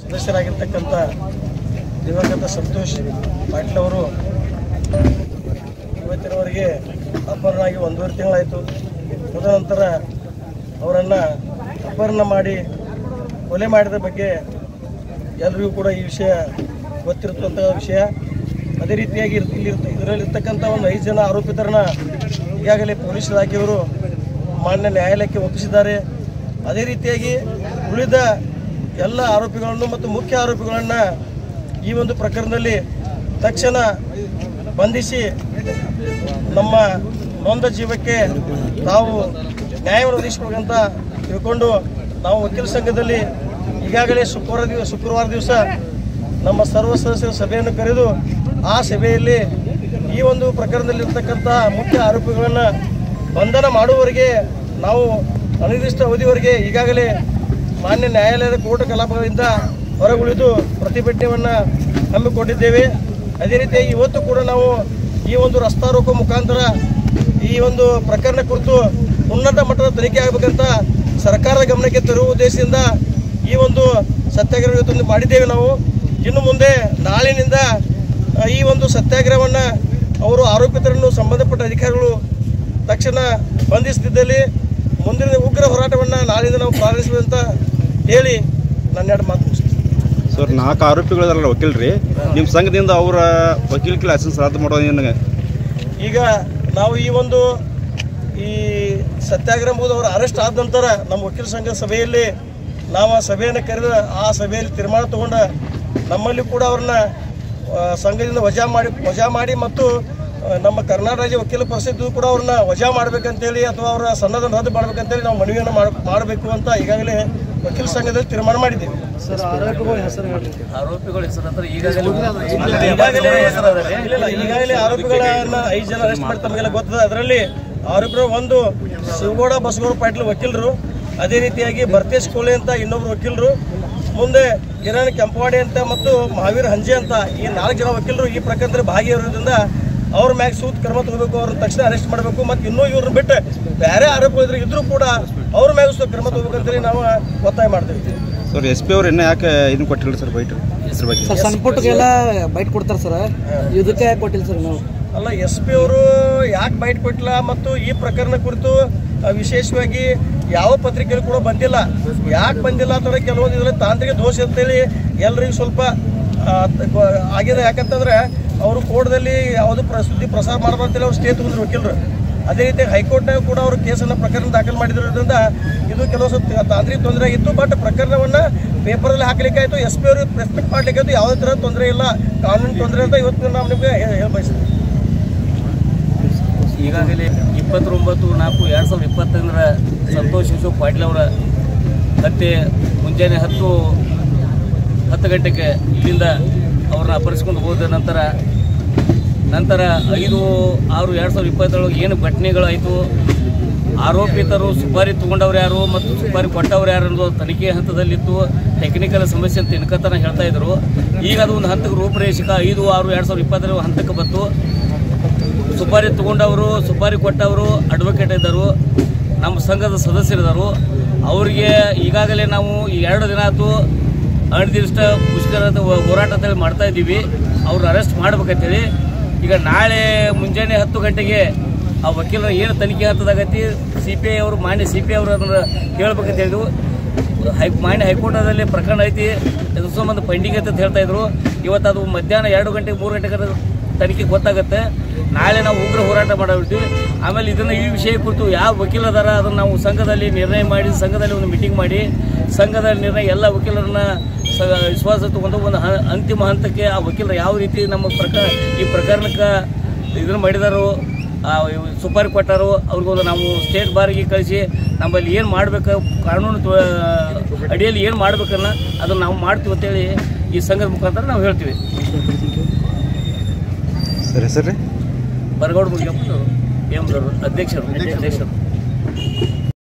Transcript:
ಸದಸ್ಯರಾಗಿರ್ತಕ್ಕಂಥ ದಿವಂಗತ ಸಂತೋಷ್ ಪಾಟೀಲ್ ಅವರು ಇವತ್ತಿನವರೆಗೆ ಅಪಹರಣವಾಗಿ 1.5 ತಿಂಗಳಾಯಿತು. ತದನಂತರ ಅವರನ್ನು ಅಪಹರಣ ಮಾಡಿ ಕೊಲೆ ಮಾಡಿದ ಬಗ್ಗೆ ಎಲ್ಲರಿಗೂ ಕೂಡ ಈ ವಿಷಯ ಗೊತ್ತಿರುತ್ತಂಥ ವಿಷಯ. ಅದೇ ರೀತಿಯಾಗಿ ಇದರಲ್ಲಿರ್ತಕ್ಕಂಥ ಒಂದು 5 ಜನ ಆರೋಪಿತರನ್ನ ಈಗಾಗಲೇ ಪೊಲೀಸ್ ಇಲಾಖೆಯವರು ಮಾನ್ಯ ನ್ಯಾಯಾಲಯಕ್ಕೆ ಒಪ್ಪಿಸಿದ್ದಾರೆ. ಅದೇ ರೀತಿಯಾಗಿ ಉಳಿದ ಎಲ್ಲ ಆರೋಪಿಗಳನ್ನು ಮತ್ತು ಮುಖ್ಯ ಆರೋಪಿಗಳನ್ನು ಈ ಒಂದು ಪ್ರಕರಣದಲ್ಲಿ ತಕ್ಷಣ ಬಂಧಿಸಿ ನಮ್ಮ ನೊಂದ ಜೀವಕ್ಕೆ ನಾವು ನ್ಯಾಯವನ್ನು ಒದಗಿಸಬೇಕಂತ ತಿಳ್ಕೊಂಡು ನಾವು ವಕೀಲ ಸಂಘದಲ್ಲಿ ಈಗಾಗಲೇ ಶುಕ್ರವಾರ ದಿವಸ ನಮ್ಮ ಸರ್ವ ಸದಸ್ಯರ ಸಭೆಯನ್ನು ಕರೆದು ಆ ಸಭೆಯಲ್ಲಿ ಈ ಒಂದು ಪ್ರಕರಣದಲ್ಲಿರ್ತಕ್ಕಂಥ ಮುಖ್ಯ ಆರೋಪಿಗಳನ್ನು ಬಂಧನ ಮಾಡುವವರೆಗೆ ನಾವು ಅನಿರ್ದಿಷ್ಟ ಅವಧಿವರೆಗೆ ಈಗಾಗಲೇ ಮಾನ್ಯ ನ್ಯಾಯಾಲಯದ ಕೋರ್ಟ್ ಕಲಾಪಗಳಿಂದ ಹೊರಗುಳಿದು ಪ್ರತಿಭಟನೆಯನ್ನು ಹಮ್ಮಿಕೊಂಡಿದ್ದೇವೆ. ಅದೇ ರೀತಿಯಾಗಿ ಇವತ್ತು ಕೂಡ ನಾವು ಈ ಒಂದು ರಸ್ತಾ ರೋಕೋ ಮುಖಾಂತರ ಈ ಒಂದು ಪ್ರಕರಣ ಕುರಿತು ಉನ್ನತ ಮಟ್ಟದ ತನಿಖೆ ಆಗಬೇಕಂತ ಸರ್ಕಾರದ ಗಮನಕ್ಕೆ ತರುವ ಉದ್ದೇಶದಿಂದ ಈ ಒಂದು ಸತ್ಯಾಗ್ರಹ ಇವತ್ತೊಂದು ಮಾಡಿದ್ದೇವೆ. ನಾವು ಇನ್ನು ಮುಂದೆ ನಾಳಿನಿಂದ ಈ ಒಂದು ಸತ್ಯಾಗ್ರಹವನ್ನು ಅವರು ಆರೋಪಿತರನ್ನು ಸಂಬಂಧಪಟ್ಟ ಅಧಿಕಾರಿಗಳು ತಕ್ಷಣ ಬಂಧಿಸುತ್ತಿದ್ದಲ್ಲಿ ಮುಂದಿನ ಉಗ್ರ ಹೋರಾಟವನ್ನು ನಾಳಿಂದ ನಾವು ಪ್ರಾರಂಭಿಸುವಂತ ಹೇಳಿ ನನ್ನ 2 ಮಾತು ಮುಗಿಸ್ತೀನಿ. ಸರ್, 4 ಆರೋಪಿಗಳಲ್ಲ ವಕೀಲರಿ, ನಿಮ್ಮ ಸಂಘದಿಂದ ಅವರ ವಕೀಲಿಕೆ ಲೈಸೆನ್ಸ್ ರದ್ದು ಮಾಡೋದು ಏನಾಗ? ಈಗ ನಾವು ಈ ಸತ್ಯಾಗ್ರಹ ಮುಗಿದು ಅವರ ಅರೆಸ್ಟ್ ಆದ ನಂತರ ನಮ್ಮ ವಕೀಲ ಸಂಘ ಸಭೆಯಲ್ಲಿ ನಾವು ಆ ಸಭೆಯನ್ನು ಕರೆದ ಆ ಸಭೆಯಲ್ಲಿ ತೀರ್ಮಾನ ತಗೊಂಡ ನಮ್ಮಲ್ಲಿ ಕೂಡ ಅವ್ರನ್ನ ಸಂಘದಿಂದ ವಜಾ ಮಾಡಿ ಮತ್ತು ನಮ್ಮ ಕರ್ನಾಟಕ ರಾಜ್ಯ ವಕೀಲ ಪರಿಷತ್ತು ಕೂಡ ಅವ್ರನ್ನ ವಜಾ ಮಾಡಬೇಕಂತೇಳಿ ಅಥವಾ ಅವರ ಸನ್ನದ ರದ್ದು ಮಾಡಬೇಕಂತೇಳಿ ನಾವು ಮನವಿಯನ್ನು ಮಾಡಬೇಕು ಅಂತ ಈಗಾಗಲೇ ವಕೀಲ ಸಂಘದಲ್ಲಿ ತೀರ್ಮಾನ ಮಾಡಿದ್ದೀವಿ. ಸರ್, ಆರೋಪಿಗಳ ಹೆಸರು ಈಗಾಗಲೇ ಆರೋಪಿಗಳನ್ನ 5 ಜನ ಅರೆಸ್ಟ್ ಮಾಡಿ ತಮಗೆಲ್ಲ ಗೊತ್ತದ. ಅದರಲ್ಲಿ ಆರೋಪಿಗಳು ಒಂದು ಶಿವಗೌಡ ಬಸಗೌಡ ಪಾಟೀಲ್ ವಕೀಲರು, ಅದೇ ರೀತಿಯಾಗಿ ಭರ್ತೇಶ್ ಕೋಲೆ ಅಂತ ಇನ್ನೊಬ್ರು ವಕೀಲರು, ಮುಂದೆ ಕಿರಣ್ ಕೆಂಪವಾಡಿ ಅಂತ ಮತ್ತು ಮಹಾವೀರ್ ಹಂಜೆ ಅಂತ ಈ 4 ಜನ ವಕೀಲರು ಈ ಪ್ರಕರಣದಲ್ಲಿ ಭಾಗಿಯಾಗಿರೋದ್ರಿಂದ ಅವ್ರ ಮ್ಯಾಗ ಸೂತ್ ಕ್ರಮ ತಗೋಬೇಕು, ಅವ್ರನ್ನ ತಕ್ಷಣ ಅರೆಸ್ಟ್ ಮಾಡಬೇಕು. ಮತ್ತು ಇನ್ನೂ ಇವ್ರನ್ನ ಬಿಟ್ಟು ಬೇರೆ ಆರೋಪಿಗಳು ಇದ್ರೂ ಕೂಡ ಅವ್ರ ಮ್ಯಾಗ ಸೂತ್ ಕ್ರಮ ತಗೋಬೇಕಂತೇಳಿ ನಾವು ಒತ್ತಾಯ ಮಾಡ್ತೀವಿ. ಸರ್, SP ಅವರು ಇನ್ನೂ ಯಾಕೆ ಇದನ್ನು ಕೊಟ್ಟಿಲ್ಲ ಸರ್ ಬೈಟ್? ಇದ್ರ ಬಗ್ಗೆ ಸರ್, ಸಣ್ಣ ಪುಟ್ಟಗೆಲ್ಲ ಬೈಟ್ ಕೊಡ್ತಾರೆ ಸರ್, ಇದಕ್ಕೆ ಯಾಕೆ ಕೊಟ್ಟಿಲ್ಲ ಸರ್? ನಾವು ಅಲ್ಲ, SP ಅವರು ಯಾಕೆ ಬೈಟ್ ಕೊಟ್ಟಿಲ್ಲ ಮತ್ತು ಈ ಪ್ರಕರಣ ಕುರಿತು ವಿಶೇಷವಾಗಿ ಯಾವ ಪತ್ರಿಕೆಗಳು ಕೂಡ ಬಂದಿಲ್ಲ. ಯಾಕೆ ಬಂದಿಲ್ಲ ಅಂತಂದ್ರೆ ಕೆಲವೊಂದು ಇದರಲ್ಲಿ ತಾಂತ್ರಿಕ ದೋಷ ಅಂತೇಳಿ ಎಲ್ಲರಿಗೂ ಸ್ವಲ್ಪ ಆಗಿದೆ. ಯಾಕಂತಂದ್ರೆ ಅವರು ಕೋರ್ಟ್ದಲ್ಲಿ ಯಾವುದು ಸುದ್ದಿ ಪ್ರಸಾರ ಮಾಡಬಾರ್ದಿಲ್ಲ, ಅವ್ರು ಸ್ಟೇ ತಗೊಂಡ್ರು ವಕೀಲರು. ಅದೇ ರೀತಿ ಹೈಕೋರ್ಟ್ನಾಗ ಕೂಡ ಅವರು ಕೇಸನ್ನು ಪ್ರಕರಣ ದಾಖಲು ಮಾಡಿದ್ರಿಂದ ಇದು ಕೆಲವು ಸ್ವಲ್ಪ ತಾಂತ್ರಿಕ ತೊಂದರೆ ಆಗಿತ್ತು. ಬಟ್ ಪ್ರಕರಣವನ್ನು ಪೇಪರಲ್ಲಿ ಹಾಕಲಿಕ್ಕೆ ಆಯಿತು, SP ಅವರು ರೆಸ್ಪೆಕ್ಟ್ ಮಾಡಲಿಕ್ಕೆ ಆಯಿತು. ಯಾವುದೇ ಥರ ತೊಂದರೆ ಇಲ್ಲ, ಕಾನೂನು ತೊಂದರೆ ಅಂತ ಇವತ್ತು ನಾವು ನಿಮಗೆ ಹೇಳಿ ಬಯಸ್ತೀವಿ. ಈಗಾಗಲೇ 29/4/2025 ಸಂತೋಷ್ ಯೂಸುಫ್ ಪಾಟೀಲ್ ಅವರ ಹತ್ಯೆ ಮುಂಜಾನೆ 10 ಗಂಟೆಗೆ ಇಲ್ಲಿಂದ ಅವ್ರನ್ನ ಅಪಹರಿಸಿಕೊಂಡು ಹೋದ ನಂತರ 5/6/2027 ಏನು ಘಟನೆಗಳಾಯಿತು, ಆರೋಪಿತರು ಸುಪಾರಿ ತೊಗೊಂಡವ್ರು ಯಾರು ಮತ್ತು ಸುಪಾರಿ ಕೊಟ್ಟವ್ರು ಯಾರು ಅನ್ನೋದು ತನಿಖೆ ಹಂತದಲ್ಲಿತ್ತು. ಟೆಕ್ನಿಕಲ್ ಸಮಸ್ಯೆ ಅಂತ ಇನ್ಕತನ ಹೇಳ್ತಾ ಇದ್ರು. ಈಗ ಅದು ಒಂದು ಹಂತಕ್ಕೆ ರೂಪರೇಷಕ 5/6/2025 ಹಂತಕ್ಕೆ ಬಂತು. ಸುಪಾರಿ ತೊಗೊಂಡವರು, ಸುಪಾರಿ ಕೊಟ್ಟವರು ಅಡ್ವೊಕೇಟ್ ಇದ್ದರು, ನಮ್ಮ ಸಂಘದ ಸದಸ್ಯರಿದ್ದರು. ಅವರಿಗೆ ಈಗಾಗಲೇ ನಾವು 2 ದಿನ ಆಯಿತು ಅನಿರ್ದಿಷ್ಟ ಮುಷ್ಕರದ ಹೋರಾಟ ಅಂತೇಳಿ ಮಾಡ್ತಾ ಇದ್ದೀವಿ. ಅವ್ರನ್ನ ಅರೆಸ್ಟ್ ಮಾಡ್ಬೇಕಂತೇಳಿ ಈಗ ನಾಳೆ ಮುಂಜಾನೆ 10 ಗಂಟೆಗೆ ಆ ವಕೀಲರ ಏನು ತನಿಖೆ ಹಂತದಾಗೈತಿ CPI ಅವರು ಮಾನ್ಯ CPI ಅವರು ಅದನ್ನು ಕೇಳಬೇಕಂತ ಹೇಳಿದ್ರು. ಮಾನ್ಯ ಹೈಕೋರ್ಟದಲ್ಲಿ ಪ್ರಕರಣ ಐತಿ, ಇದ್ರ ಸಂಬಂಧ ಪೆಂಡಿಂಗ್ ಅಂತ ಹೇಳ್ತಾ ಇದ್ರು. ಇವತ್ತು ಅದು ಮಧ್ಯಾಹ್ನ 2 ಗಂಟೆಗೆ 3 ಗಂಟೆಗೆ ತನಿಖೆ ಗೊತ್ತಾಗುತ್ತೆ. ನಾಳೆ ನಾವು ಉಗ್ರ ಹೋರಾಟ ಮಾಡಿರ್ತೀವಿ. ಆಮೇಲೆ ಇದನ್ನು ಈ ವಿಷಯ ಕುರಿತು ಯಾವ ವಕೀಲದಾರ ಅದನ್ನು ನಾವು ಸಂಘದಲ್ಲಿ ನಿರ್ಣಯ ಮಾಡಿ, ಸಂಘದಲ್ಲಿ ಒಂದು ಮೀಟಿಂಗ್ ಮಾಡಿ, ಸಂಘದ ನಿರ್ಣಯ ಎಲ್ಲ ವಕೀಲರನ್ನ ವಿಶ್ವಾಸ ತಗೊಂಡು ಒಂದು ಅಂತಿಮ ಹಂತಕ್ಕೆ ಆ ವಕೀಲರು ಯಾವ ರೀತಿ ನಮ್ಮ ಈ ಪ್ರಕರಣಕ್ಕೆ ಇದನ್ನು ಮಾಡಿದಾರೋ, ಸುಪಾರಿ ಕೊಟ್ಟರು ಅವ್ರಿಗೊಂದು ನಾವು ಸ್ಟೇಟ್ ಬಾರಿಗೆ ಕಳಿಸಿ ನಮ್ಮಲ್ಲಿ ಏನು ಮಾಡಬೇಕು, ಕಾನೂನು ಅಡಿಯಲ್ಲಿ ಏನು ಮಾಡಬೇಕನ್ನ ಅದನ್ನು ನಾವು ಮಾಡ್ತೀವಿ ಅಂತೇಳಿ ಈ ಸಂಘದ ಮುಖಾಂತರ ನಾವು ಹೇಳ್ತೀವಿ. ಸರಿ ಸರಿ, ಬರಗೌಡ ಮುಗಿಯಪ್ಪನವರು ಅಧ್ಯಕ್ಷರು.